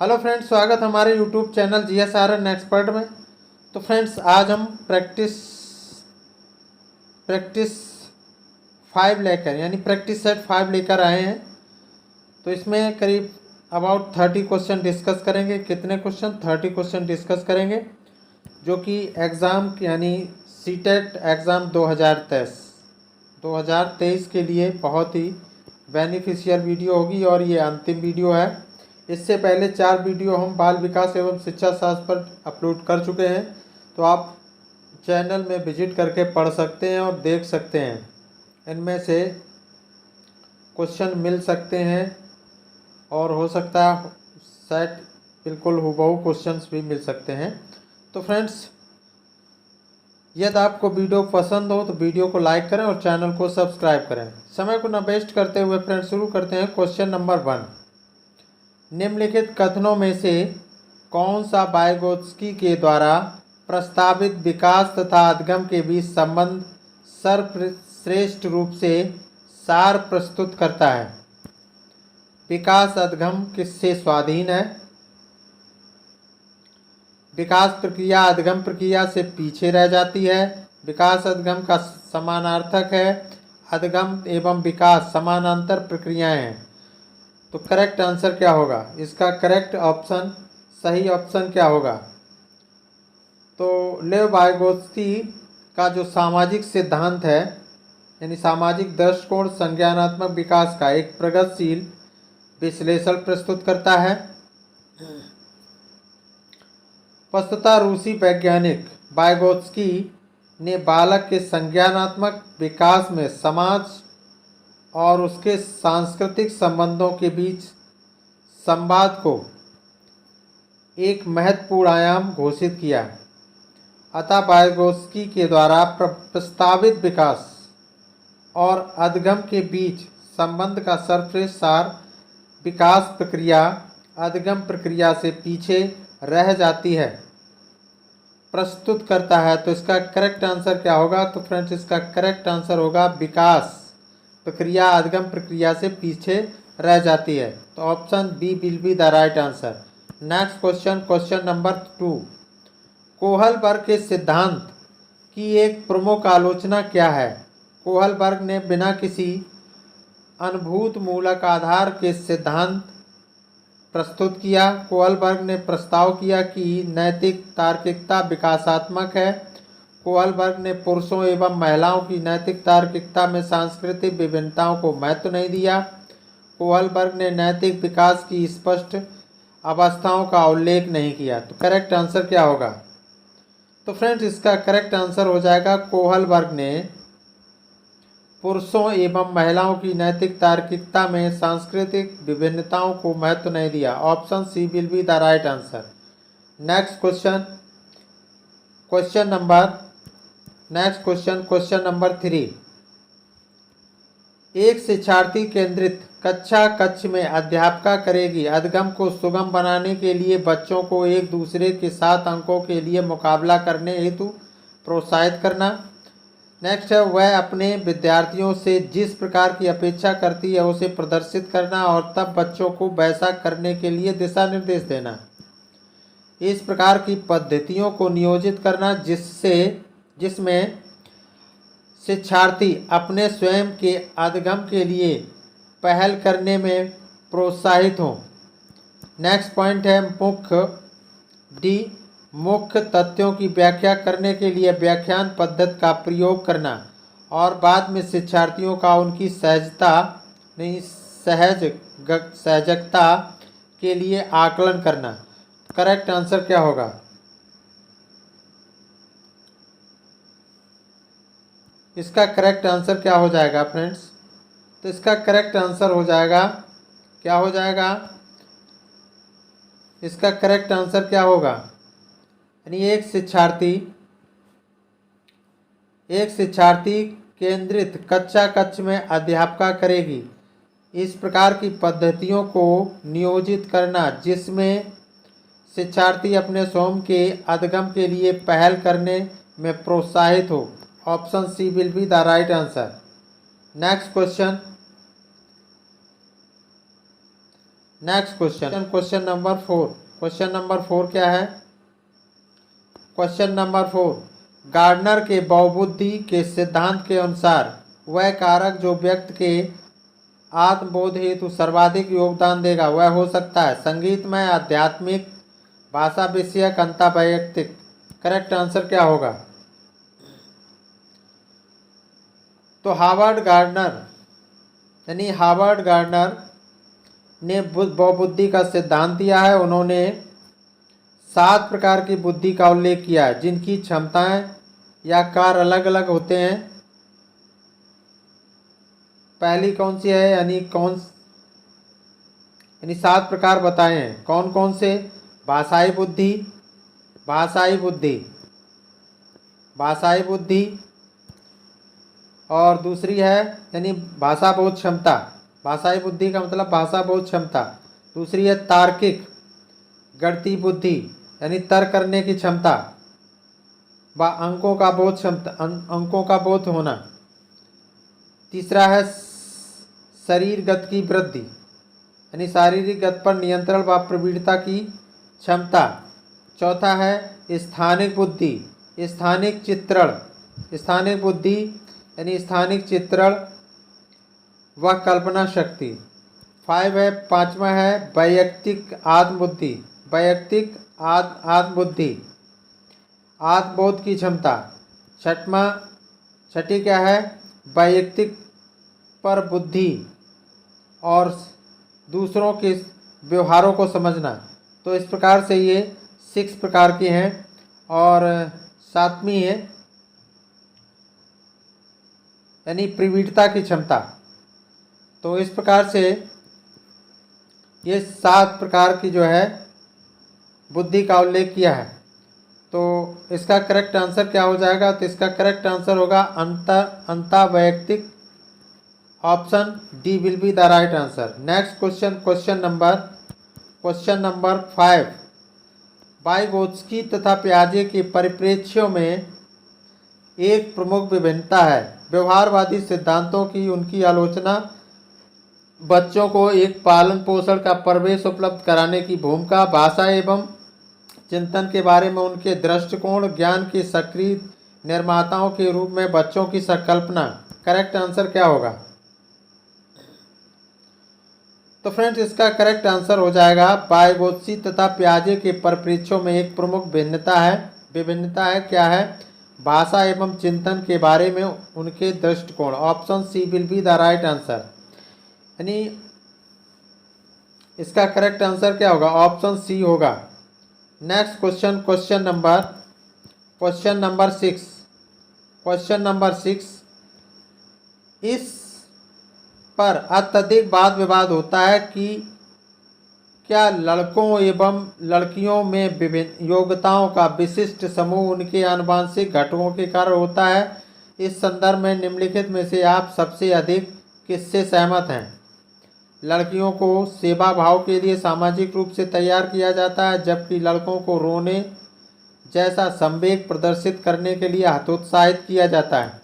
Hello friends, स्वागत हमारे YouTube channel GSRN expert में। तो फ्रेंड्स, आज हम प्रैक्टिस 5 लेकर यानी प्रैक्टिस सेट 5 लेकर आए हैं। तो इसमें करीब अबाउट 30 क्वेश्चन डिस्कस करेंगे। कितने क्वेश्चन? 30 क्वेश्चन डिस्कस करेंगे, जो कि एग्ज़ाम यानी सीटेट एग्ज़ाम 2023 के लिए बहुत ही बेनिफिशियल वीडियो होगी और ये अंतिम वीडियो है। इससे पहले 4 वीडियो हम बाल विकास एवं शिक्षा शास्त्र पर अपलोड कर चुके हैं, तो आप चैनल में विजिट करके पढ़ सकते हैं और देख सकते हैं। इनमें से क्वेश्चन मिल सकते हैं और हो सकता है सेट बिल्कुल हूबहू क्वेश्चंस भी मिल सकते हैं। तो फ्रेंड्स, यदि आपको वीडियो पसंद हो तो वीडियो को लाइक करें और चैनल को सब्सक्राइब करें। समय को न वेस्ट करते हुए फ्रेंड्स शुरू करते हैं। क्वेश्चन नंबर 1, निम्नलिखित कथनों में से कौन सा वाइगोत्स्की के द्वारा प्रस्तावित विकास तथा अधगम के बीच संबंध सर्वश्रेष्ठ रूप से सार प्रस्तुत करता है? विकास अधगम किससे स्वाधीन है? विकास प्रक्रिया अधगम प्रक्रिया से पीछे रह जाती है। विकास अधगम का समानार्थक है। अधगम एवं विकास समानांतर प्रक्रियाएं हैं। तो करेक्ट आंसर क्या होगा? इसका करेक्ट ऑप्शन, सही ऑप्शन क्या होगा? तो लेव वाइगोत्स्की का जो सामाजिक सिद्धांत है यानी सामाजिक दृष्टिकोण संज्ञानात्मक विकास का एक प्रगतिशील विश्लेषण प्रस्तुत करता है। वस्तुतः रूसी वैज्ञानिक वाइगोत्स्की ने बालक के संज्ञानात्मक विकास में समाज और उसके सांस्कृतिक संबंधों के बीच संवाद को एक महत्वपूर्ण आयाम घोषित किया। अतः वाइगोत्स्की के द्वारा प्रस्तावित विकास और अधगम के बीच संबंध का सर्वश्रेष्ठ सार विकास प्रक्रिया अधगम प्रक्रिया से पीछे रह जाती है प्रस्तुत करता है। तो इसका करेक्ट आंसर क्या होगा? तो फ्रेंड्स, इसका करेक्ट आंसर होगा विकास प्रक्रिया अधगम प्रक्रिया से पीछे रह जाती है। तो option B will be the right answer. Next question, question number 2, Kohlberg के सिद्धांत की एक प्रमुख आलोचना क्या है? कोहलबर्ग ने बिना किसी अनुभूत मूलक आधार के सिद्धांत प्रस्तुत किया। कोहलबर्ग ने प्रस्ताव किया कि नैतिक तार्किकता विकासात्मक है। कोहलबर्ग ने पुरुषों एवं महिलाओं की नैतिक तार्किकता में सांस्कृतिक विभिन्नताओं को महत्व नहीं दिया। कोहलबर्ग ने नैतिक विकास की स्पष्ट अवस्थाओं का उल्लेख नहीं किया। तो करेक्ट आंसर क्या होगा? तो फ्रेंड्स, इसका करेक्ट आंसर हो जाएगा कोहलबर्ग ने पुरुषों एवं महिलाओं की नैतिक तार्किकता में सांस्कृतिक विभिन्नताओं को महत्व नहीं दिया। Option C will be the right answer. Next question, question number 3, एक शिक्षार्थी केंद्रित कक्षा कक्ष में अध्यापका करेगी अधगम को सुगम बनाने के लिए बच्चों को एक दूसरे के साथ अंकों के लिए मुकाबला करने हेतु प्रोत्साहित करना। नेक्स्ट है, वह अपने विद्यार्थियों से जिस प्रकार की अपेक्षा करती है उसे प्रदर्शित करना और तब बच्चों को वैसा करने के लिए दिशा निर्देश देना। इस प्रकार की पद्धतियों को नियोजित करना जिसमें शिक्षार्थी अपने स्वयं के अधगम के लिए पहल करने में प्रोत्साहित हों। नेक्स्ट पॉइंट है मुख्य तथ्यों की व्याख्या करने के लिए व्याख्यान पद्धति का प्रयोग करना और बाद में शिक्षार्थियों का उनकी सहजता के लिए आकलन करना। करेक्ट आंसर क्या होगा? इसका करेक्ट आंसर क्या हो जाएगा फ्रेंड्स? तो इसका करेक्ट आंसर हो जाएगा, क्या हो जाएगा? इसका करेक्ट आंसर क्या होगा? यानी एक शिक्षार्थी केंद्रित कक्षा कक्ष में अध्यापका करेगी इस प्रकार की पद्धतियों को नियोजित करना जिसमें शिक्षार्थी अपने स्वयं के अधगम के लिए पहल करने में प्रोत्साहित हो। Option C will be the right answer. Next question, next question, question number 4। Question number 4 क्या है? क्वेश्चन नंबर 4, गार्डनर के बहुबुद्धि के सिद्धांत के अनुसार वह कारक जो व्यक्ति के आत्मबोध हेतु सर्वाधिक योगदान देगा वह हो सकता है संगीतमय, आध्यात्मिक, भाषा विषयक, अंता वैयक्तिक। करेक्ट आंसर क्या होगा? तो हावर्ड गार्डनर ने बहुबुद्धि का सिद्धांत दिया है। उन्होंने 7 प्रकार की बुद्धि का उल्लेख किया है जिनकी क्षमताएं या कार्य अलग अलग होते हैं। पहली कौन सी है? यानी 7 प्रकार बताए हैं। कौन कौन से? भाषाई बुद्धि, और दूसरी है यानी भाषा बोध क्षमता। भाषाई बुद्धि का मतलब भाषा बोध क्षमता। दूसरी है तार्किक गणितीय बुद्धि यानी तर्क करने की क्षमता व अंकों का बोध होना। तीसरा है शरीर गति की वृद्धि यानी शारीरिक गति पर नियंत्रण व प्रवीणता की क्षमता। चौथा है स्थानिक बुद्धि यानी स्थानिक चित्रण व कल्पना शक्ति। 5 है, पांचवा है वैयक्तिक आत्मबुद्धि, आत्मबोध की क्षमता। छठी क्या है? वैयक्तिक पर बुद्धि और दूसरों के व्यवहारों को समझना। तो इस प्रकार से ये 6 प्रकार की हैं। और 7वीं है यानी प्रवीणता की क्षमता। तो इस प्रकार से ये 7 प्रकार की जो है बुद्धि का उल्लेख किया है। तो इसका करेक्ट आंसर क्या हो जाएगा? तो इसका करेक्ट आंसर होगा अंता वैयक्तिक। Option D will be the right answer. Next question number 5। Vygotsky तथा पियाजे के परिप्रेक्ष्यों में एक प्रमुख विभिन्नता है। व्यवहारवादी सिद्धांतों की उनकी आलोचना बच्चों को एक पालन पोषण का परिवेश उपलब्ध कराने की भूमिका, भाषा एवं चिंतन के बारे में उनके दृष्टिकोण, ज्ञान के सक्रिय निर्माताओं के रूप में बच्चों की संकल्पना। करेक्ट आंसर क्या होगा? तो फ्रेंड्स इसका करेक्ट आंसर हो जाएगा वाइगोत्स्की तथा पियाजे के परिप्रेक्ष्यों में एक प्रमुख विभिन्नता है। क्या है? भाषा एवं चिंतन के बारे में उनके दृष्टिकोण। Option C will be the right answer. यानी इसका करेक्ट आंसर क्या होगा? ऑप्शन सी होगा। Next question number 6। इस पर अत्यधिक वाद विवाद होता है कि क्या लड़कों एवं लड़कियों में विभिन्न योग्यताओं का विशिष्ट समूह उनके आनुवंशिक घटकों के कारण होता है। इस संदर्भ में निम्नलिखित में से आप सबसे अधिक किससे सहमत हैं? लड़कियों को सेवा भाव के लिए सामाजिक रूप से तैयार किया जाता है, जबकि लड़कों को रोने जैसा संवेग प्रदर्शित करने के लिए हतोत्साहित किया जाता है।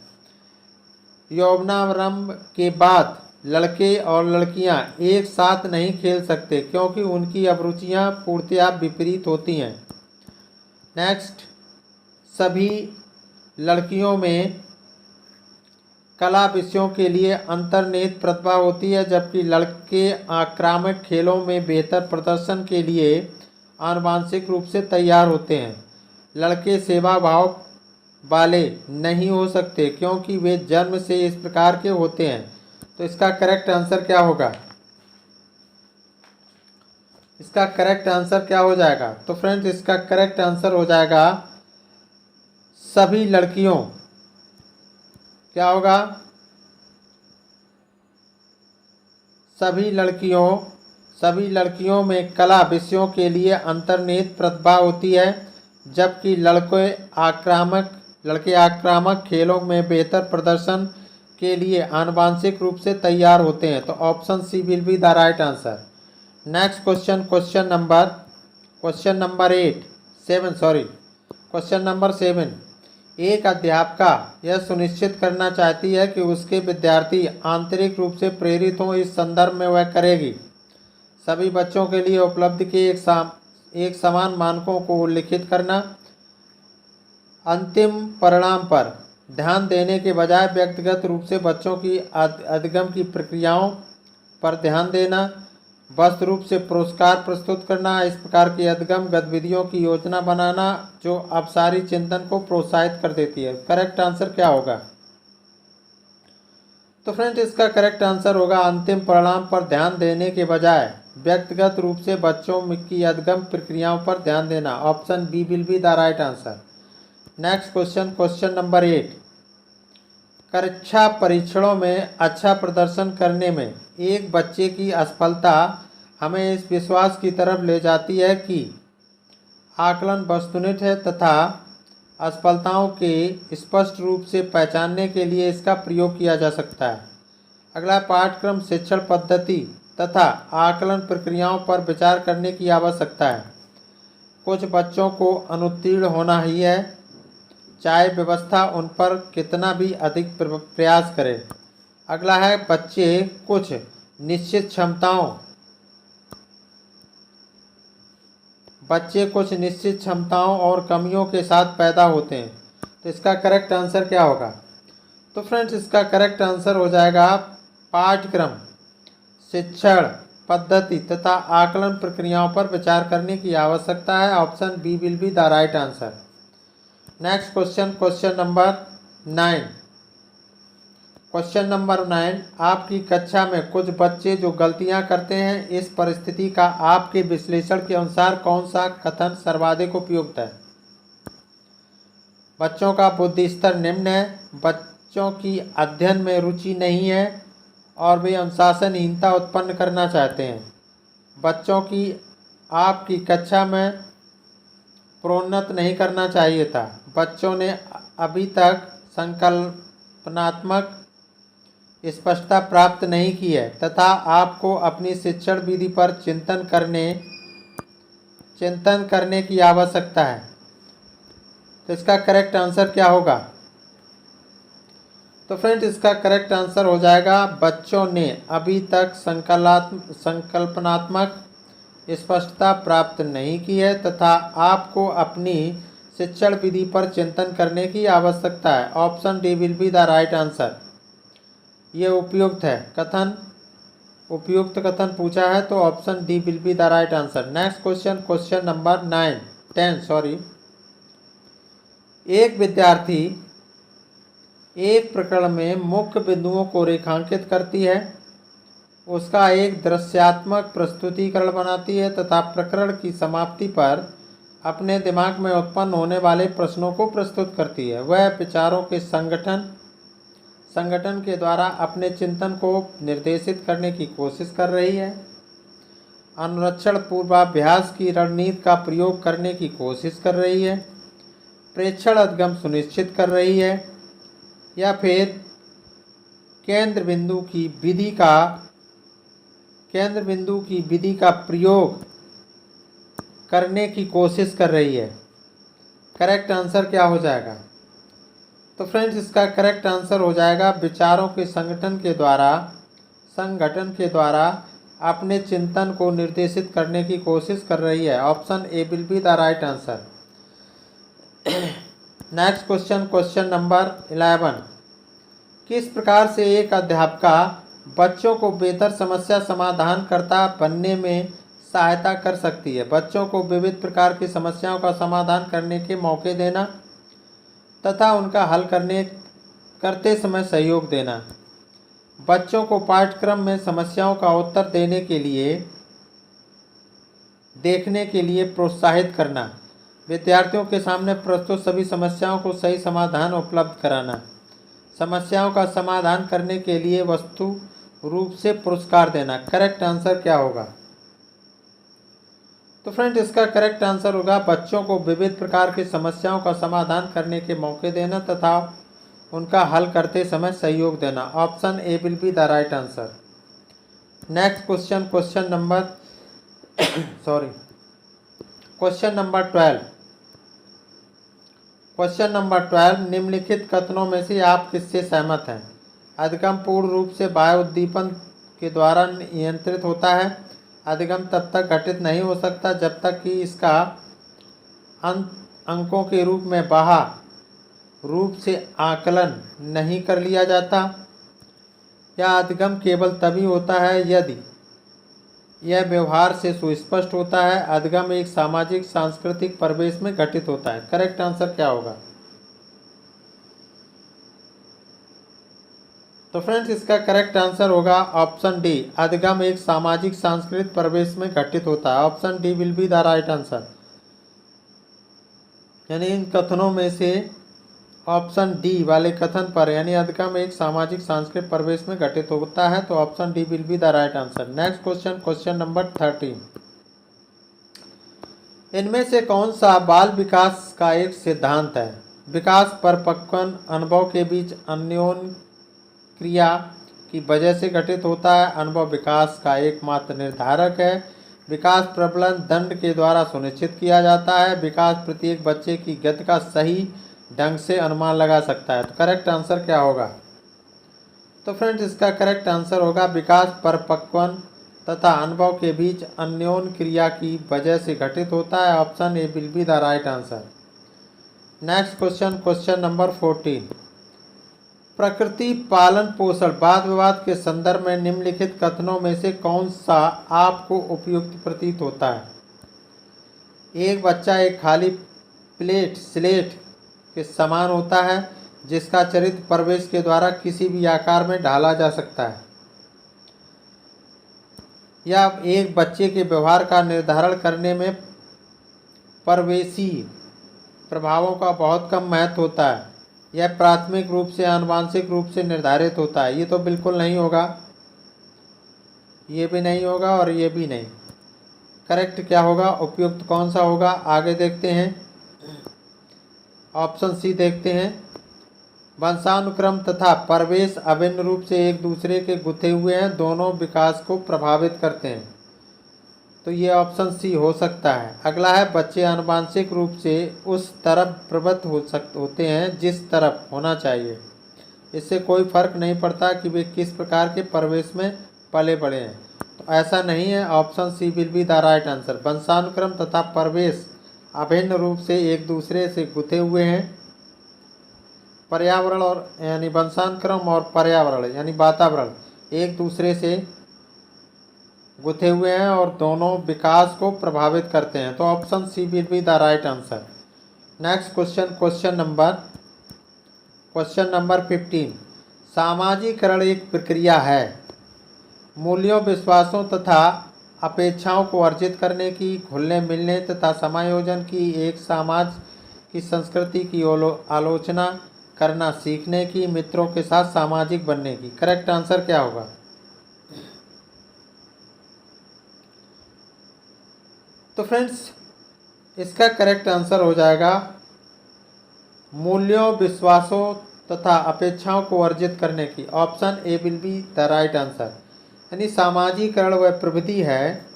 यौवनारंभ के बाद लड़के और लड़कियां एक साथ नहीं खेल सकते क्योंकि उनकी अभिरुचियां पूर्णतया विपरीत होती हैं। नेक्स्ट, सभी लड़कियों में कला विषयों के लिए अंतर्निहित प्रतिभा होती है, जबकि लड़के आक्रामक खेलों में बेहतर प्रदर्शन के लिए आनुवंशिक रूप से तैयार होते हैं। लड़के सेवा भाव वाले नहीं हो सकते क्योंकि वे जन्म से इस प्रकार के होते हैं। तो इसका करेक्ट आंसर क्या होगा? इसका करेक्ट आंसर क्या हो जाएगा? तो फ्रेंड्स इसका करेक्ट आंसर हो जाएगा सभी लड़कियों। क्या होगा? सभी लड़कियों में कला विषयों के लिए अंतर्निहित प्रतिभा होती है, जबकि लड़के आक्रामक खेलों में बेहतर प्रदर्शन के लिए आनुवंशिक रूप से तैयार होते हैं। तो option C will be the right answer. Next question number 7। एक अध्यापिका यह सुनिश्चित करना चाहती है कि उसके विद्यार्थी आंतरिक रूप से प्रेरित हों। इस संदर्भ में वह करेगी। सभी बच्चों के लिए उपलब्ध के एक समान मानकों को उल्लिखित करना। अंतिम परिणाम पर ध्यान देने के बजाय व्यक्तिगत रूप से बच्चों की अधिगम की प्रक्रियाओं पर ध्यान देना। वस्तु रूप से पुरस्कार प्रस्तुत करना। इस प्रकार की अधिगम गतिविधियों की योजना बनाना जो अवसारी चिंतन को प्रोत्साहित कर देती है। करेक्ट आंसर क्या होगा? तो फ्रेंड्स इसका करेक्ट आंसर होगा अंतिम परिणाम पर ध्यान देने के बजाय व्यक्तिगत रूप से बच्चों की अधिगम प्रक्रियाओं पर ध्यान देना। Option B will be the right answer. Next question, question number 8। परीक्षा परीक्षणों में अच्छा प्रदर्शन करने में एक बच्चे की असफलता हमें इस विश्वास की तरफ ले जाती है कि आकलन वस्तुनिष्ठ है तथा असफलताओं के स्पष्ट रूप से पहचानने के लिए इसका प्रयोग किया जा सकता है। अगला पाठ्यक्रम शिक्षण पद्धति तथा आकलन प्रक्रियाओं पर विचार करने की आवश्यकता है। कुछ बच्चों को अनुत्तीर्ण होना ही है, चाहे व्यवस्था उन पर कितना भी अधिक प्रयास करे। अगला है बच्चे कुछ निश्चित क्षमताओं और कमियों के साथ पैदा होते हैं। तो इसका करेक्ट आंसर क्या होगा? तो फ्रेंड्स इसका करेक्ट आंसर हो जाएगा पाठ्यक्रम शिक्षण पद्धति तथा आकलन प्रक्रियाओं पर विचार करने की आवश्यकता है। Option B will be the right answer. Next question, question number 9। Question number 9, आपकी कक्षा में कुछ बच्चे जो गलतियां करते हैं, इस परिस्थिति का आपके विश्लेषण के अनुसार कौन सा कथन सर्वाधिक उपयुक्त है? बच्चों का बुद्धि स्तर निम्न है, बच्चों की अध्ययन में रुचि नहीं है और वे अनुशासनहीनता उत्पन्न करना चाहते हैं। बच्चों की आपकी कक्षा में प्रोन्नत नहीं करना चाहिए था। बच्चों ने अभी तक संकल्पनात्मक स्पष्टता प्राप्त नहीं की है तथा आपको अपनी शिक्षण विधि पर चिंतन करने की आवश्यकता है। तो इसका करेक्ट आंसर क्या होगा? तो फ्रेंड्स इसका करेक्ट आंसर हो जाएगा बच्चों ने अभी तक संकल्पनात्मक स्पष्टता प्राप्त नहीं की है तथा आपको अपनी शिक्षण विधि पर चिंतन करने की आवश्यकता है। Option D will be the right answer. ये उपयुक्त कथन पूछा है तो option D will be the right answer. Next question, question number 10। एक विद्यार्थी एक प्रकरण में मुख्य बिंदुओं को रेखांकित करती है, उसका एक दृश्यात्मक प्रस्तुतिकरण बनाती है तथा प्रकरण की समाप्ति पर अपने दिमाग में उत्पन्न होने वाले प्रश्नों को प्रस्तुत करती है। वह विचारों के संगठन के द्वारा अपने चिंतन को निर्देशित करने की कोशिश कर रही है, अनुरक्षण पूर्वाभ्यास की रणनीति का प्रयोग करने की कोशिश कर रही है, प्रेक्षण अधिगम सुनिश्चित कर रही है या फिर केंद्र बिंदु की विधि का प्रयोग करने की कोशिश कर रही है। करेक्ट आंसर क्या हो जाएगा? तो फ्रेंड्स इसका करेक्ट आंसर हो जाएगा विचारों के संगठन के द्वारा अपने चिंतन को निर्देशित करने की कोशिश कर रही है। Option A will be the right answer. Next question, question number 11। किस प्रकार से एक अध्यापिका बच्चों को बेहतर समस्या समाधानकर्ता बनने में सहायता कर सकती है? बच्चों को विविध प्रकार की समस्याओं का समाधान करने के मौके देना तथा उनका हल करते समय सहयोग देना, बच्चों को पाठ्यक्रम में समस्याओं का उत्तर देखने के लिए प्रोत्साहित करना, विद्यार्थियों के सामने प्रस्तुत सभी समस्याओं को सही समाधान उपलब्ध कराना, समस्याओं का समाधान करने के लिए वस्तु रूप से पुरस्कार देना। करेक्ट आंसर क्या होगा? तो फ्रेंड इसका करेक्ट आंसर होगा बच्चों को विविध प्रकार की समस्याओं का समाधान करने के मौके देना तथा उनका हल करते समय सहयोग देना। Option A will be the right answer. Next question, question number 12। Question number 12, निम्नलिखित कथनों में से आप किससे सहमत हैं? अधिगम पूर्ण रूप से बाह्य उद्दीपन के द्वारा नियंत्रित होता है। अधिगम तब तक घटित नहीं हो सकता जब तक कि इसका अंकों के रूप में बाह्य रूप से आकलन नहीं कर लिया जाता। यह अधिगम केवल तभी होता है यदि यह व्यवहार से सुस्पष्ट होता है। अधिगम एक सामाजिक सांस्कृतिक परिवेश में घटित होता है। करेक्ट आंसर क्या होगा? तो फ्रेंड्स इसका करेक्ट आंसर होगा ऑप्शन डी, अधिगम एक सामाजिक सांस्कृतिक परिवेश में घटित होता है। Option D will be the right answer. यानी इन कथनों में से ऑप्शन डी वाले कथन पर यानी अधिगम एक सामाजिक सांस्कृतिक परिवेश में घटित होता है, तो option D will be the right answer. Next question, question number 13। इनमें से कौन सा बाल विकास का एक सिद्धांत है? विकास परिपक्वन अनुभव के बीच अन्योन्य क्रिया की वजह से घटित होता है। अनुभव विकास का एकमात्र निर्धारक है। विकास प्रबलन दंड के द्वारा सुनिश्चित किया जाता है। विकास प्रत्येक बच्चे की गति का सही ढंग से अनुमान लगा सकता है। तो करेक्ट आंसर क्या होगा? तो फ्रेंड्स इसका करेक्ट आंसर होगा विकास परिपक्वन तथा अनुभव के बीच अन्योन्य क्रिया की वजह से घटित होता है। Option A will be the right answer. Next question, question number 14। प्रकृति पालन पोषण वाद विवाद के संदर्भ में निम्नलिखित कथनों में से कौन सा आपको उपयुक्त प्रतीत होता है? एक बच्चा एक खाली स्लेट के समान होता है जिसका चरित्र परिवेश के द्वारा किसी भी आकार में ढाला जा सकता है। यह एक बच्चे के व्यवहार का निर्धारण करने में परिवेशी प्रभावों का बहुत कम महत्व होता है। यह प्राथमिक रूप से आनुवंशिक रूप से निर्धारित होता है। ये तो बिल्कुल नहीं होगा, ये भी नहीं होगा और ये भी नहीं। करेक्ट क्या होगा? उपयुक्त कौन सा होगा? आगे देखते हैं, ऑप्शन सी देखते हैं। वंशानुक्रम तथा परिवेश अभिन्न रूप से एक दूसरे के गुथे हुए हैं, दोनों विकास को प्रभावित करते हैं। तो ये ऑप्शन सी हो सकता है। अगला है बच्चे आनुवंशिक रूप से उस तरफ प्रवृत्त होते हैं जिस तरफ होना चाहिए। इससे कोई फर्क नहीं पड़ता कि वे किस प्रकार के परिवेश में पले बड़े हैं। तो ऐसा नहीं है। Option C will be the right answer. वंशानुक्रम तथा परिवेश अभिन्न रूप से एक दूसरे से गुथे हुए हैं। पर्यावरण और यानी वंशानुक्रम और पर्यावरण यानी वातावरण एक दूसरे से गुथे हुए हैं और दोनों विकास को प्रभावित करते हैं। तो option C will be the right answer. Next question, question number 15। सामाजिकरण एक प्रक्रिया है मूल्यों, विश्वासों तथा अपेक्षाओं को अर्जित करने की, घुलने मिलने तथा समायोजन की, एक समाज की संस्कृति की आलोचना करना सीखने की, मित्रों के साथ सामाजिक बनने की। करेक्ट आंसर क्या होगा? तो फ्रेंड्स इसका करेक्ट आंसर हो जाएगा मूल्यों, विश्वासों तथा अपेक्षाओं को अर्जित करने की। Option A will be the right answer. यानी सामाजिकरण वह प्रविधि है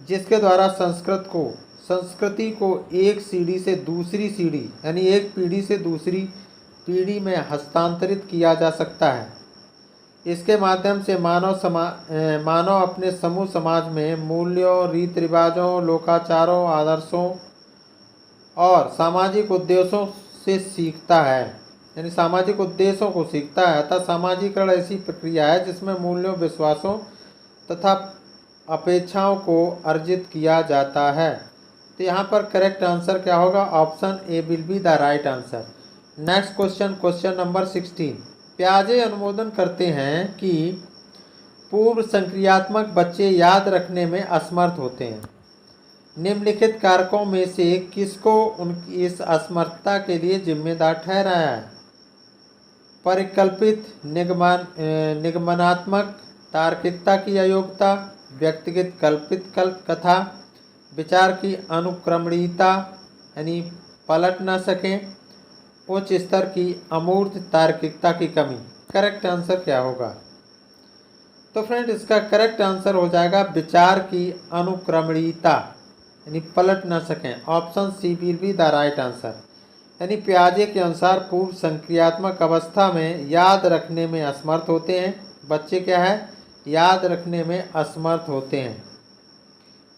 जिसके द्वारा संस्कृति को एक सीढ़ी से दूसरी सीढ़ी यानी एक पीढ़ी से दूसरी पीढ़ी में हस्तांतरित किया जा सकता है। इसके माध्यम से मानव अपने समूह समाज में मूल्यों, रीति रिवाजों, लोकाचारों, आदर्शों और सामाजिक उद्देश्यों से सीखता है। यानी सामाजिक उद्देश्यों को सीखता है। अतः सामाजिकरण ऐसी प्रक्रिया है जिसमें मूल्यों, विश्वासों तथा अपेक्षाओं को अर्जित किया जाता है। तो यहाँ पर करेक्ट आंसर क्या होगा? Option A will be the right answer. Next question, question number 16। प्याजे अनुमोदन करते हैं कि पूर्व संक्रियात्मक बच्चे याद रखने में असमर्थ होते हैं। निम्नलिखित कारकों में से किसको उनकी इस असमर्थता के लिए जिम्मेदार ठहराया है? परिकल्पित निगमनात्मक तार्किकता की अयोग्यता, व्यक्तिगत कल्पित कथा, विचार की अनुक्रमणीयता यानी पलट न सकें, उच्च स्तर की अमूर्त तार्किकता की कमी। करेक्ट आंसर क्या होगा? तो फ्रेंड इसका करेक्ट आंसर हो जाएगा विचार की अनुक्रमणीयता यानी पलट न सकें। Option C will be the right answer. यानी पियाजे के अनुसार पूर्व संक्रियात्मक अवस्था में याद रखने में असमर्थ होते हैं। बच्चे क्या है? याद रखने में असमर्थ होते हैं।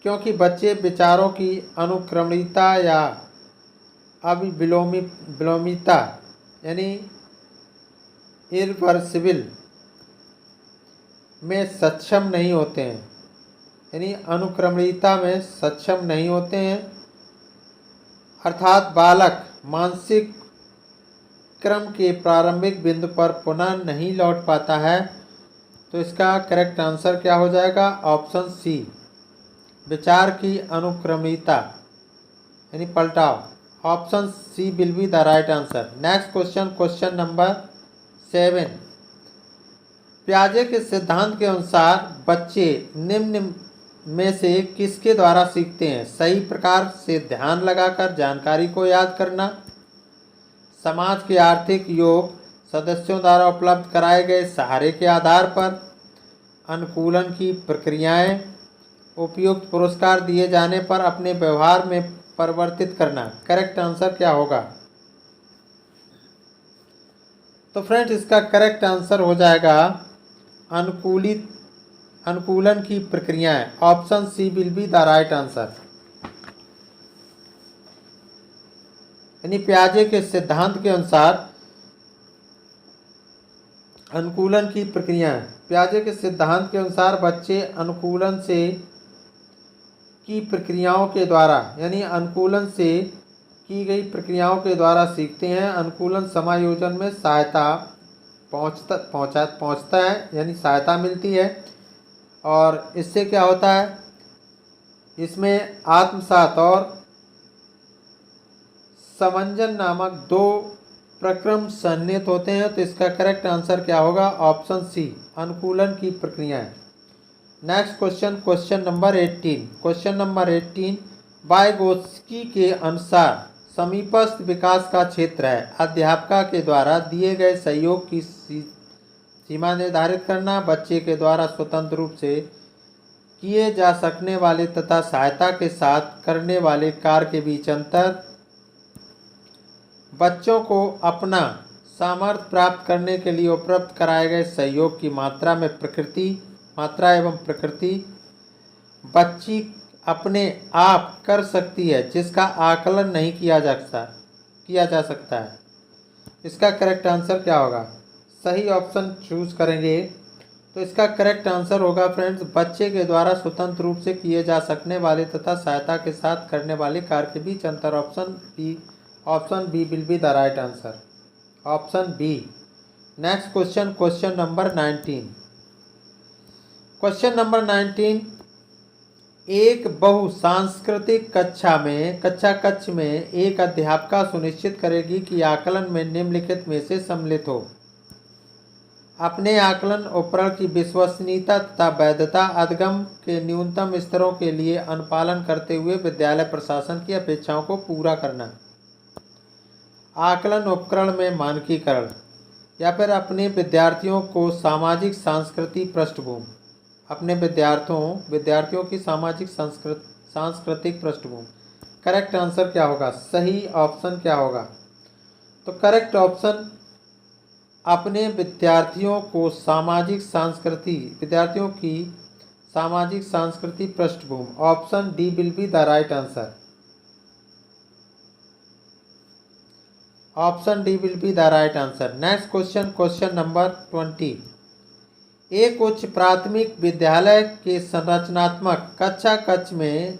क्योंकि बच्चे विचारों की अनुक्रमणिकता या अविलोमिता यानी इरिवर्सिबल में सक्षम नहीं होते हैं, यानी अनुक्रमणिकता में सक्षम नहीं होते हैं, अर्थात बालक मानसिक क्रम के प्रारंभिक बिंदु पर पुनः नहीं लौट पाता है। तो इसका करेक्ट आंसर क्या हो जाएगा? ऑप्शन सी, विचार की अनुक्रमणिकता यानी पलटाव। Option C will be the right answer. Next question, question number 7। पियाजे के सिद्धांत के अनुसार बच्चे निम्न में से किसके द्वारा सीखते हैं? सही प्रकार से ध्यान लगाकर जानकारी को याद करना, समाज के आर्थिक योग सदस्यों द्वारा उपलब्ध कराए गए सहारे के आधार पर, अनुकूलन की प्रक्रियाएं, उपयुक्त पुरस्कार दिए जाने पर अपने व्यवहार में परिवर्तित करना। करेक्ट आंसर क्या होगा? तो फ्रेंड्स इसका करेक्ट आंसर हो जाएगा अनुकूलन की प्रक्रियाएं। Option C will be the right answer. यानी पियाजे के सिद्धांत के अनुसार अनुकूलन की प्रक्रियाएं, पियाजे के सिद्धांत के अनुसार बच्चे अनुकूलन से की प्रक्रियाओं के द्वारा यानी अनुकूलन से की गई प्रक्रियाओं के द्वारा सीखते हैं। अनुकूलन समायोजन में सहायता पहुंचता है यानी सहायता मिलती है, और इससे क्या होता है? इसमें आत्मसात और समंजन नामक 2 प्रक्रम सन्निहित होते हैं। तो इसका करेक्ट आंसर क्या होगा? ऑप्शन सी, अनुकूलन की प्रक्रियाएं। Next question, question number 18। Question number 18 Vygotsky के अनुसार समीपस्थ विकास का क्षेत्र है। अध्यापका के द्वारा दिए गए सहयोग की सीमा निर्धारित करना, बच्चे के द्वारा स्वतंत्र रूप से किए जा सकने वाले तथा सहायता के साथ करने वाले कार्य के बीच अंतर, बच्चों को अपना सामर्थ्य प्राप्त करने के लिए उपलब्ध कराए गए सहयोग की मात्रा एवं प्रकृति, बच्ची अपने आप कर सकती है जिसका आकलन नहीं किया जा सकता है। इसका करेक्ट आंसर क्या होगा? सही ऑप्शन चूज करेंगे तो इसका करेक्ट आंसर होगा फ्रेंड्स, बच्चे के द्वारा स्वतंत्र रूप से किए जा सकने वाले तथा सहायता के साथ करने वाले कार्य के बीच अंतर। Option B will be the right answer. Option B. Next question, question number 19। Question number 19, एक बहु सांस्कृतिक कक्षा कक्ष में एक अध्यापिका सुनिश्चित करेगी कि आकलन में निम्नलिखित में से सम्मिलित हो। अपने आकलन उपकरण की विश्वसनीयता तथा वैधता अधिगम के न्यूनतम स्तरों के लिए अनुपालन करते हुए विद्यालय प्रशासन की अपेक्षाओं को पूरा करना। आकलन उपकरण में मानकीकरण, या फिर अपने विद्यार्थियों को सामाजिक सांस्कृतिक पृष्ठभूमि, अपने विद्यार्थियों की सामाजिक सांस्कृतिक पृष्ठभूमि। करेक्ट आंसर क्या होगा? सही ऑप्शन क्या होगा? तो करेक्ट ऑप्शन अपने विद्यार्थियों की सामाजिक सांस्कृतिक पृष्ठभूमि। Option D will be the right answer. Option D will be the right answer. Next question, question number 20। एक उच्च प्राथमिक विद्यालय के संरचनात्मक कक्ष में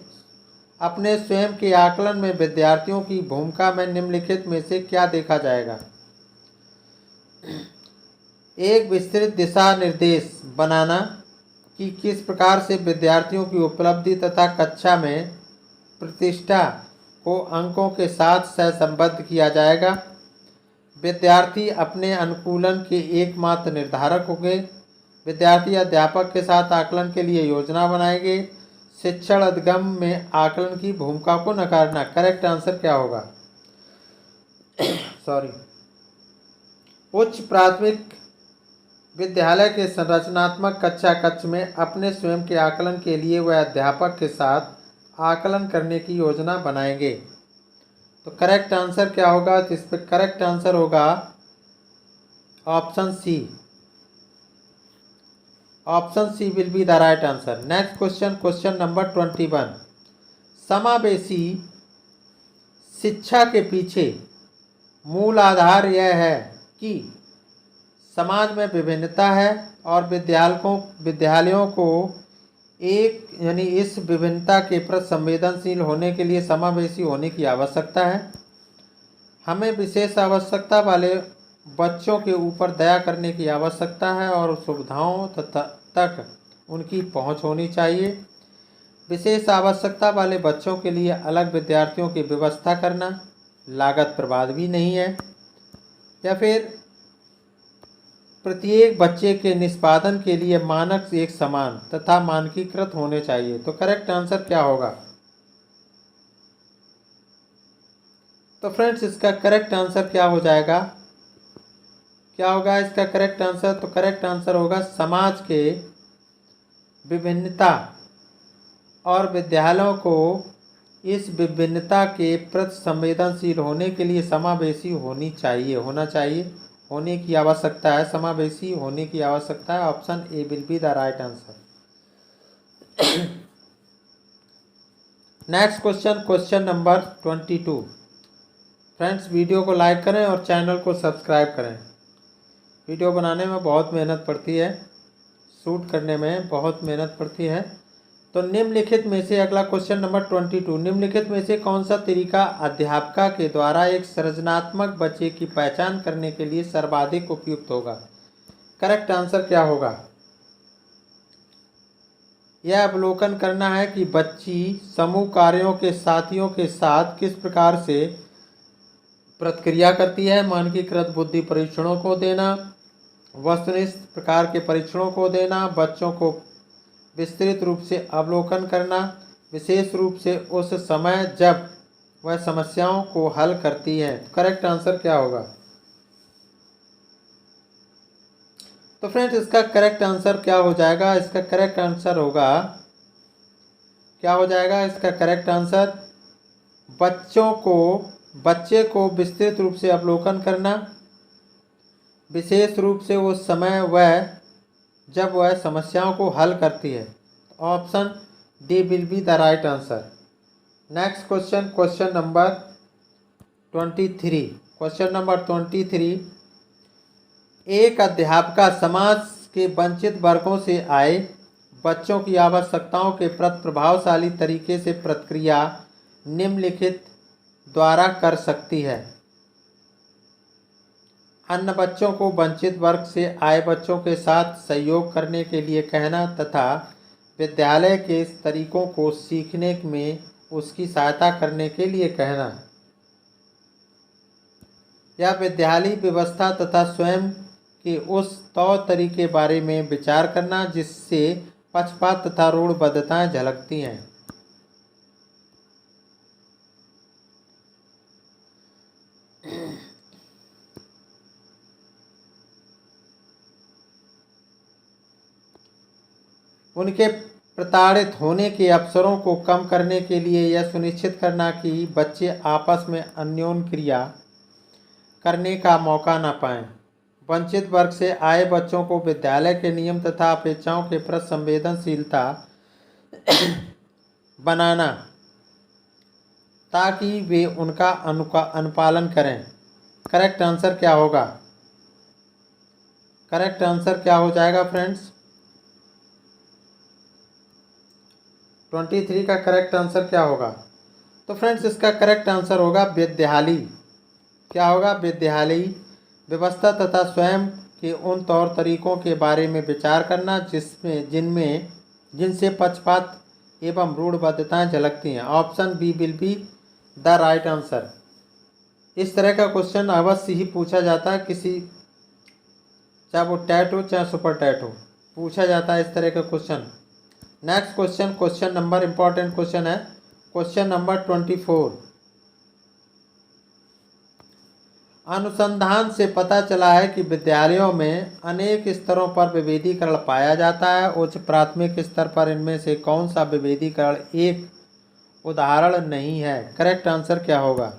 अपने स्वयं के आकलन में विद्यार्थियों की भूमिका में निम्नलिखित में से क्या देखा जाएगा? एक विस्तृत दिशा निर्देश बनाना कि किस प्रकार से विद्यार्थियों की उपलब्धि तथा कक्षा में प्रतिष्ठा को अंकों के साथ सहसंबद्ध किया जाएगा। विद्यार्थी अपने अनुकूलन के एकमात्र निर्धारक होंगे। विद्यार्थी अध्यापक के साथ आकलन के लिए योजना बनाएंगे। शिक्षण अधिगम में आकलन की भूमिका को नकारना। करेक्ट आंसर क्या होगा? उच्च प्राथमिक विद्यालय के संरचनात्मक कक्ष में अपने स्वयं के आकलन के लिए वह अध्यापक के साथ आकलन करने की योजना बनाएंगे। तो करेक्ट आंसर क्या होगा? तो इस पर करेक्ट आंसर होगा option C. Option C will be the right answer. Next question, question number 21। समावेशी शिक्षा के पीछे मूल आधार यह है कि समाज में विभिन्नता है और विद्यालयों को एक यानी इस विभिन्नता के प्रति संवेदनशील होने के लिए समावेशी होने की आवश्यकता है। हमें विशेष आवश्यकता वाले बच्चों के ऊपर दया करने की आवश्यकता है और सुविधाओं तक उनकी पहुंच होनी चाहिए। विशेष आवश्यकता वाले बच्चों के लिए अलग विद्यार्थियों की व्यवस्था करना लागत प्रभावी नहीं है। या फिर प्रत्येक बच्चे के निष्पादन के लिए मानक एक समान तथा मानकीकृत होने चाहिए। तो करेक्ट आंसर क्या होगा? तो फ्रेंड्स इसका करेक्ट आंसर क्या हो जाएगा? क्या होगा इसका करेक्ट आंसर? तो करेक्ट आंसर होगा समाज के विभिन्नता और विद्यालयों को इस विभिन्नता के प्रति संवेदनशील होने के लिए समावेशी होना चाहिए, होने की आवश्यकता है, समावेशी होने की आवश्यकता है। Option A will be the right answer. Next question, question number 22। Friends video को लाइक करें और चैनल को सब्सक्राइब करें। वीडियो बनाने में बहुत मेहनत पड़ती है, शूट करने में बहुत मेहनत पड़ती है। तो निम्नलिखित में से अगला क्वेश्चन नंबर 22, निम्नलिखित में से कौन सा तरीका अध्यापका के द्वारा एक सृजनात्मक बच्चे की पहचान करने के लिए सर्वाधिक उपयुक्त होगा? करेक्ट आंसर क्या होगा? यह अवलोकन करना है कि बच्ची समूह कार्यों के साथियों के साथ किस प्रकार से प्रतिक्रिया करती है। मानकीकृत बुद्धि परीक्षणों को देना, वस्तुनिष्ठ प्रकार के परीक्षणों को देना, बच्चों को विस्तृत रूप से अवलोकन करना, विशेष रूप से उस समय जब वह समस्याओं को हल करती है। करेक्ट आंसर क्या होगा? तो फ्रेंड्स इसका करेक्ट आंसर क्या हो जाएगा? इसका करेक्ट आंसर होगा, क्या हो जाएगा इसका करेक्ट आंसर? बच्चे को विस्तृत रूप से अवलोकन करना, विशेष रूप से उस समय जब वह समस्याओं को हल करती है। Option D will be the right answer. Next question, question number 23। Question number 23, एक अध्यापका समाज के वंचित वर्गों से आए बच्चों की आवश्यकताओं के प्रति प्रभावशाली तरीके से प्रतिक्रिया निम्नलिखित द्वारा कर सकती है। अन्य बच्चों को वंचित वर्ग से आए बच्चों के साथ सहयोग करने के लिए कहना तथा विद्यालय के तरीकों को सीखने में उसकी सहायता करने के लिए कहना, या विद्यालय व्यवस्था तथा स्वयं के उस तौर तरीके बारे में विचार करना जिससे पक्षपात तथा रूढ़िबद्धताएं झलकती हैं। उनके प्रताड़ित होने के अवसरों को कम करने के लिए यह सुनिश्चित करना कि बच्चे आपस में अन्योन्य क्रिया करने का मौका न पाएं। वंचित वर्ग से आए बच्चों को विद्यालय के नियम तथा अपेक्षाओं के प्रति संवेदनशीलता बनाना ताकि वे उनका अनुपालन करें। करेक्ट आंसर क्या होगा? करेक्ट आंसर क्या हो जाएगा फ्रेंड्स? 23 का करेक्ट आंसर क्या होगा? तो फ्रेंड्स इसका करेक्ट आंसर होगा विद्यालय। क्या होगा? विद्यालय व्यवस्था तथा स्वयं के उन तौर तरीकों के बारे में विचार करना जिनसे पक्षपात एवं रूढ़िबद्धताएं झलकती हैं। Option B will be the right answer. इस तरह का क्वेश्चन अवश्य ही पूछा जाता है, चाहे वो टैट हो चाहे सुपर टैट हो, पूछा जाता है इस तरह का question. Next question, question number important question है, क्वेश्चन नंबर 24। अनुसंधान से पता चला है कि विद्यालयों में अनेक स्तरों पर विभेदीकरण पाया जाता है। उच्च प्राथमिक स्तर पर इनमें से कौन सा विभेदीकरण एक उदाहरण नहीं है? करेक्ट आंसर क्या होगा?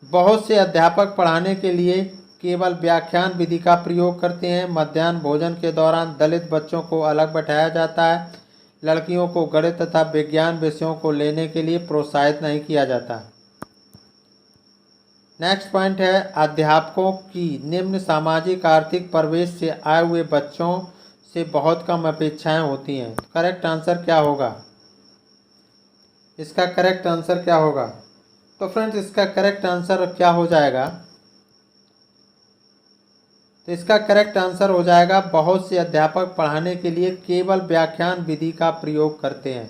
बहुत से अध्यापक पढ़ाने के लिए केवल व्याख्यान विधि का प्रयोग करते हैं। मध्याह्न भोजन के दौरान दलित बच्चों को अलग बैठाया जाता है। लड़कियों को गणित तथा विज्ञान विषयों को लेने के लिए प्रोत्साहित नहीं किया जाता। नेक्स्ट पॉइंट है, अध्यापकों की निम्न सामाजिक आर्थिक परिवेश से आए हुए बच्चों से बहुत कम अपेक्षाएं होती हैं। करेक्ट आंसर क्या होगा? इसका करेक्ट आंसर क्या होगा? तो फ्रेंड्स, इसका करेक्ट आंसर क्या हो जाएगा? तो इसका करेक्ट आंसर हो जाएगा, बहुत से अध्यापक पढ़ाने के लिए केवल व्याख्यान विधि का प्रयोग करते हैं।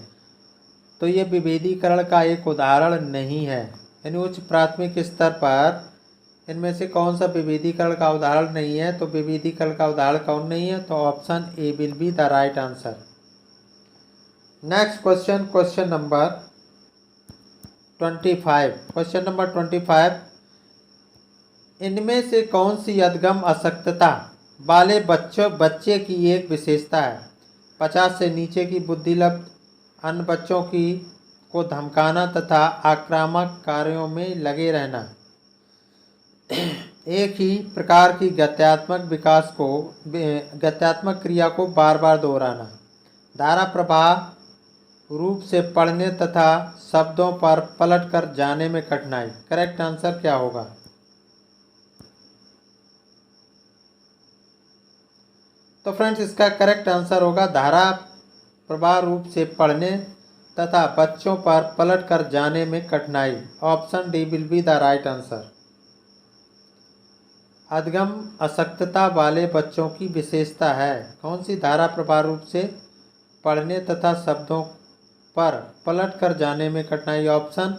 तो ये विभेदीकरण का एक उदाहरण नहीं है। यानी उच्च प्राथमिक स्तर पर इनमें से कौन सा विभेदीकरण का उदाहरण नहीं है? तो विभेदीकरण का उदाहरण कौन नहीं है? तो option A will be the right answer. Next question, question number 25। Question number 25, इनमें से कौन सी अधगम अशक्तता वाले बच्चे की एक विशेषता है? 50 से नीचे की बुद्धिलब्ध, अन्य बच्चों को धमकाना तथा आक्रामक कार्यों में लगे रहना, एक ही प्रकार की गत्यात्मक क्रिया को बार बार दोहराना, धारा प्रवाह रूप से पढ़ने तथा शब्दों पर पलट कर जाने में कठिनाई। करेक्ट आंसर क्या होगा? तो फ्रेंड्स, इसका करेक्ट आंसर होगा धारा प्रवाह रूप से पढ़ने तथा बच्चों पर पलट कर जाने में कठिनाई। Option D will be the right answer. अधगम अशक्तता वाले बच्चों की विशेषता है कौन सी? धारा प्रवाह रूप से पढ़ने तथा शब्दों पर पलट कर जाने में कठिनाई। Option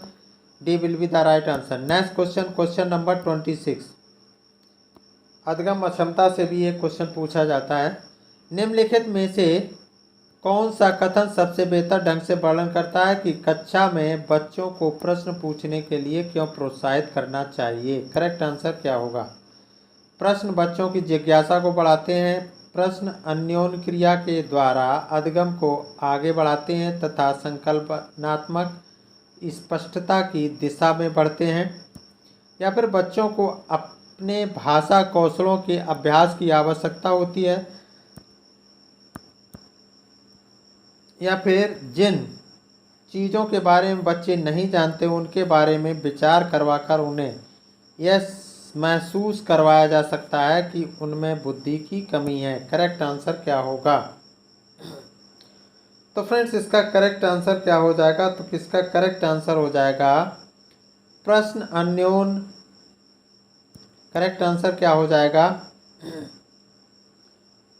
D will be the right answer. Next question, question number 26। अधगम अक्षमता से भी एक क्वेश्चन पूछा जाता है। निम्नलिखित में से कौन सा कथन सबसे बेहतर ढंग से वर्णन करता है कि कक्षा में बच्चों को प्रश्न पूछने के लिए क्यों प्रोत्साहित करना चाहिए? करेक्ट आंसर क्या होगा? प्रश्न बच्चों की जिज्ञासा को बढ़ाते हैं। प्रश्न अन्योन्य क्रिया के द्वारा अधगम को आगे बढ़ाते हैं तथा संकल्पनात्मक स्पष्टता की दिशा में बढ़ते हैं। या फिर बच्चों को अपने भाषा कौशलों के अभ्यास की आवश्यकता होती है। या फिर जिन चीज़ों के बारे में बच्चे नहीं जानते उनके बारे में विचार करवाकर उन्हें यह महसूस करवाया जा सकता है कि उनमें बुद्धि की कमी है। करेक्ट आंसर क्या होगा? तो फ्रेंड्स, इसका करेक्ट आंसर क्या हो जाएगा? तो किसका करेक्ट आंसर हो जाएगा? प्रश्न अन्योन्य। करेक्ट आंसर क्या हो जाएगा?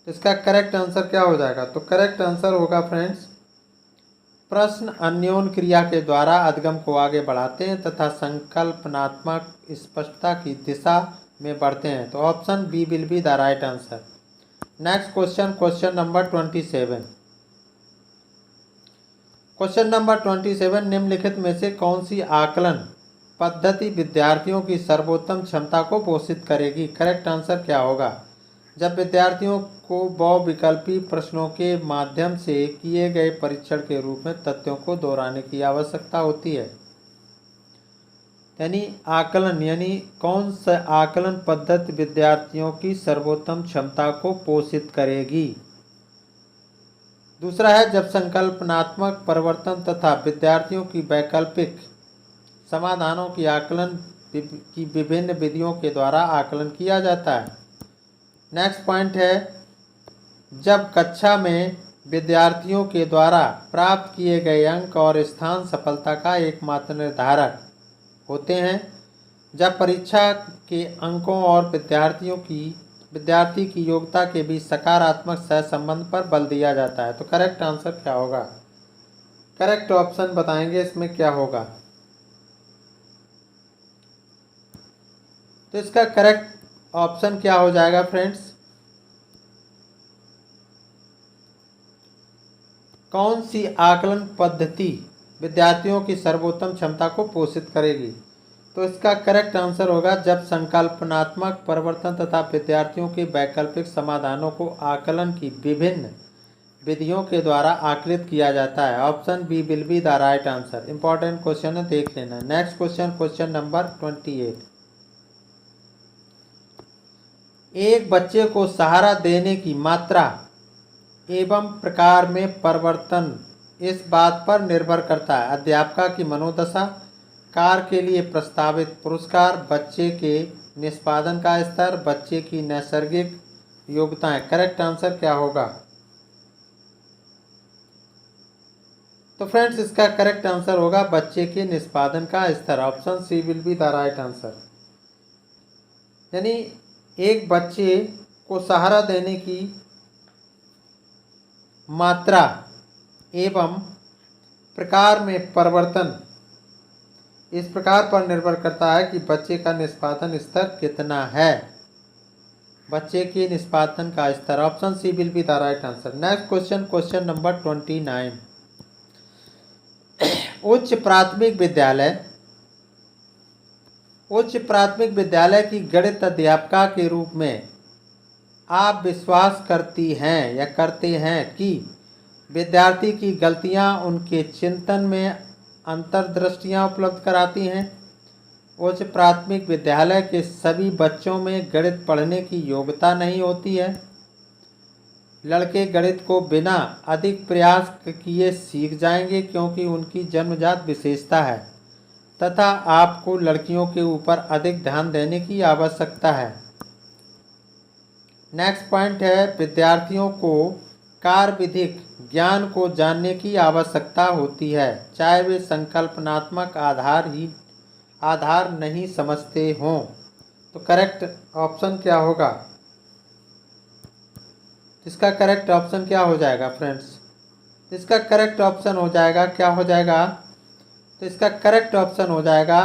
इसका करेक्ट आंसर क्या हो जाएगा? तो करेक्ट आंसर होगा फ्रेंड्स, प्रश्न अन्योन्य क्रिया के द्वारा अधगम को आगे बढ़ाते हैं तथा संकल्पनात्मक स्पष्टता की दिशा में बढ़ते हैं। तो option B will be the right answer. Next question, question number 27। Question number 27, निम्नलिखित में से कौन सी आकलन पद्धति विद्यार्थियों की सर्वोत्तम क्षमता को पोषित करेगी? करेक्ट आंसर क्या होगा? जब विद्यार्थियों को बहुविकल्पी प्रश्नों के माध्यम से किए गए परीक्षण के रूप में तथ्यों को दोहराने की आवश्यकता होती है। यानी कौन सा आकलन पद्धति विद्यार्थियों की सर्वोत्तम क्षमता को पोषित करेगी? दूसरा है, जब संकल्पनात्मक परिवर्तन तथा विद्यार्थियों की वैकल्पिक समाधानों की आकलन की विभिन्न विधियों के द्वारा आकलन किया जाता है। नेक्स्ट पॉइंट है, जब कक्षा में विद्यार्थियों के द्वारा प्राप्त किए गए अंक और स्थान सफलता का एकमात्र निर्धारक होते हैं। जब परीक्षा के अंकों और विद्यार्थी की योग्यता के बीच सकारात्मक सहसंबंध पर बल दिया जाता है। तो करेक्ट आंसर क्या होगा? करेक्ट ऑप्शन बताएंगे इसमें क्या होगा? तो इसका करेक्ट ऑप्शन क्या हो जाएगा फ्रेंड्स? कौन सी आकलन पद्धति विद्यार्थियों की सर्वोत्तम क्षमता को पोषित करेगी? तो इसका करेक्ट आंसर होगा, जब संकल्पनात्मक परिवर्तन तथा विद्यार्थियों के वैकल्पिक समाधानों को आकलन की विभिन्न विधियों के द्वारा आकलित किया जाता है। Option B will be the right answer. Important question है, देख लेना। Next question, question number 28। एक बच्चे को सहारा देने की मात्रा एवं प्रकार में परिवर्तन इस बात पर निर्भर करता है अध्यापका की मनोदशा, कार्य के लिए प्रस्तावित पुरस्कार, बच्चे के निष्पादन का स्तर, बच्चे की नैसर्गिक योग्यताएं। करेक्ट आंसर क्या होगा? तो फ्रेंड्स इसका करेक्ट आंसर होगा बच्चे के निष्पादन का स्तर। Option C will be the right answer. यानी एक बच्चे को सहारा देने की मात्रा एवं प्रकार में परिवर्तन इस प्रकार पर निर्भर करता है कि बच्चे का निष्पादन स्तर कितना है। बच्चे के निष्पादन का स्तर। Option C will be the right answer. Next question, question number 29। उच्च प्राथमिक विद्यालय की गणित अध्यापिका के रूप में आप विश्वास करती हैं या करते हैं कि विद्यार्थी की गलतियां उनके चिंतन में अंतर्दृष्टियां उपलब्ध कराती हैं। उच्च प्राथमिक विद्यालय के सभी बच्चों में गणित पढ़ने की योग्यता नहीं होती है। लड़के गणित को बिना अधिक प्रयास किए सीख जाएंगे क्योंकि उनकी जन्मजात विशेषता है तथा आपको लड़कियों के ऊपर अधिक ध्यान देने की आवश्यकता है। नेक्स्ट पॉइंट है विद्यार्थियों को कार्यविधिक ज्ञान को जानने की आवश्यकता होती है चाहे वे संकल्पनात्मक आधार नहीं समझते हों। तो करेक्ट ऑप्शन क्या होगा? इसका करेक्ट ऑप्शन क्या हो जाएगा फ्रेंड्स? इसका करेक्ट ऑप्शन हो जाएगा, क्या हो जाएगा? तो इसका करेक्ट ऑप्शन हो जाएगा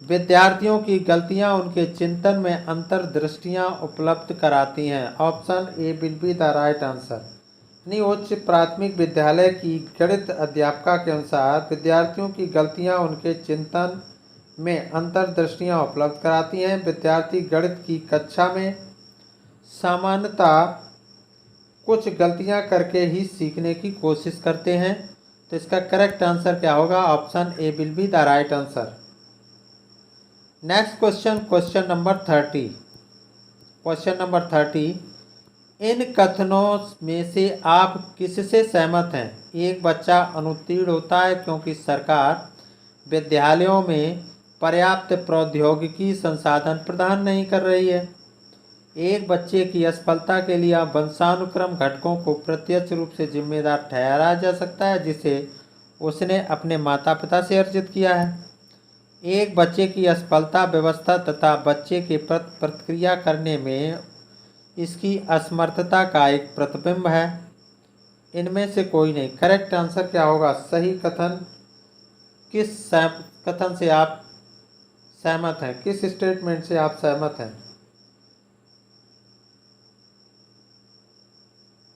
विद्यार्थियों की गलतियां उनके चिंतन में अंतर्दृष्टियां उपलब्ध कराती हैं। Option A will be the right answer. यानी उच्च प्राथमिक विद्यालय की गणित अध्यापिका के अनुसार विद्यार्थियों की गलतियां उनके चिंतन में अंतर्दृष्टियां उपलब्ध कराती हैं। विद्यार्थी गणित की कक्षा में सामान्यतः कुछ गलतियां करके ही सीखने की कोशिश करते हैं। तो इसका करेक्ट आंसर क्या होगा? Option A will be the right answer. Next question, question number 30। Question number 30, इन कथनों में से आप किससे सहमत हैं? एक बच्चा अनुत्तीर्ण होता है क्योंकि सरकार विद्यालयों में पर्याप्त प्रौद्योगिकी संसाधन प्रदान नहीं कर रही है। एक बच्चे की असफलता के लिए वंशानुक्रम घटकों को प्रत्यक्ष रूप से जिम्मेदार ठहराया जा सकता है जिसे उसने अपने माता पिता से अर्जित किया है। एक बच्चे की असफलता व्यवस्था तथा बच्चे के प्रति प्रतिक्रिया करने में इसकी असमर्थता का एक प्रतिबिंब है। इनमें से कोई नहीं। करेक्ट आंसर क्या होगा? सही कथन किस कथन से आप सहमत हैं? किस स्टेटमेंट से आप सहमत हैं?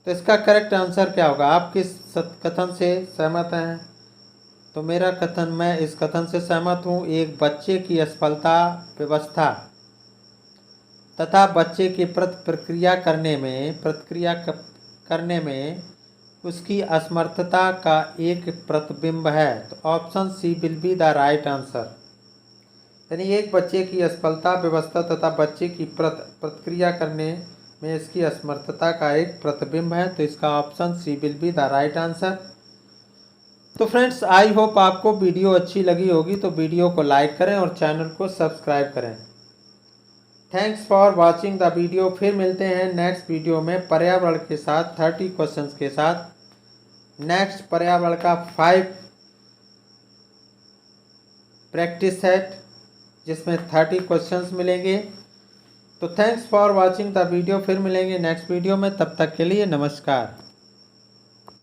तो इसका करेक्ट आंसर क्या होगा? आप किस कथन से सहमत हैं? तो मेरा कथन, मैं इस कथन से सहमत हूँ। एक बच्चे की असफलता व्यवस्था तथा बच्चे के प्रति प्रतिक्रिया करने में उसकी असमर्थता का एक प्रतिबिंब है। तो option C will be the right answer. यानी एक बच्चे की असफलता व्यवस्था तथा बच्चे की प्रतिक्रिया करने में इसकी असमर्थता का एक प्रतिबिंब है। तो इसका option C will be the right answer. तो फ्रेंड्स आई होप आपको वीडियो अच्छी लगी होगी, तो वीडियो को लाइक करें और चैनल को सब्सक्राइब करें। Thanks for watching the video. फिर मिलते हैं नेक्स्ट वीडियो में पर्यावरण के साथ 30 क्वेश्चंस के साथ। नेक्स्ट पर्यावरण का 5 प्रैक्टिस सेट जिसमें 30 क्वेश्चंस मिलेंगे। तो thanks for watching the video. फिर मिलेंगे नेक्स्ट वीडियो में, तब तक के लिए नमस्कार।